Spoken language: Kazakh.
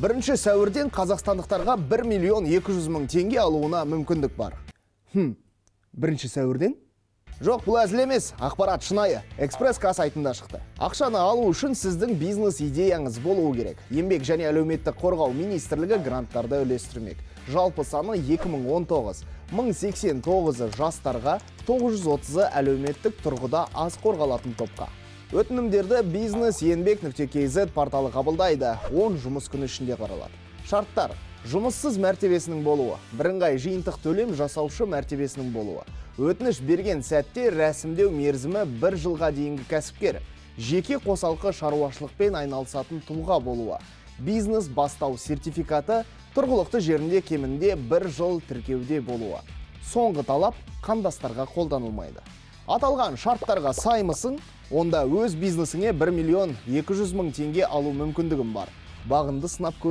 1 сәуірден қазақстандықтарға 1 миллион 200 мың теңге алуына мүмкіндік бар. 1 сәуірден? Жоқ, бұл әзіл емес, ақпарат шынайы. Экспресс-К сайтында шықты. Ақшаны алу үшін сіздің бизнес идеяңыз болуы керек. Еңбек және әлеуметтік қорғау министрлігі гранттарды үлестірмек. Жалпы саны 2019. 1089 жастарға, 930 әлеуметтік тұрғыда аз қорғалатын топқа. Өтінімдерді business-еңбек.kz порталы қабылдайды, 10 жұмыс күні ішінде қаралады. Шарттар: жұмыссыз мәртебесінің болуы, бірыңғай жиынтық төлем жасаушы мәртебесінің болуы, өтініш берген сәтте рәсімдеу мерзімі 1 жылға дейінгі кәсіпкер, жеке қосалқы шаруашылықпен айналысатын тұлға болуы, бизнес бастау сертификаты, тұрғылықты жерінде кемінде 1 жыл тіркеуде болуы. Соңғы талап қандастарға қолданылмайды. Аталған шарттарға саймысың, онда өз бизнесіңе 1 миллион 200 мың теңге алу мүмкіндігім бар. Бағынды сынап көру.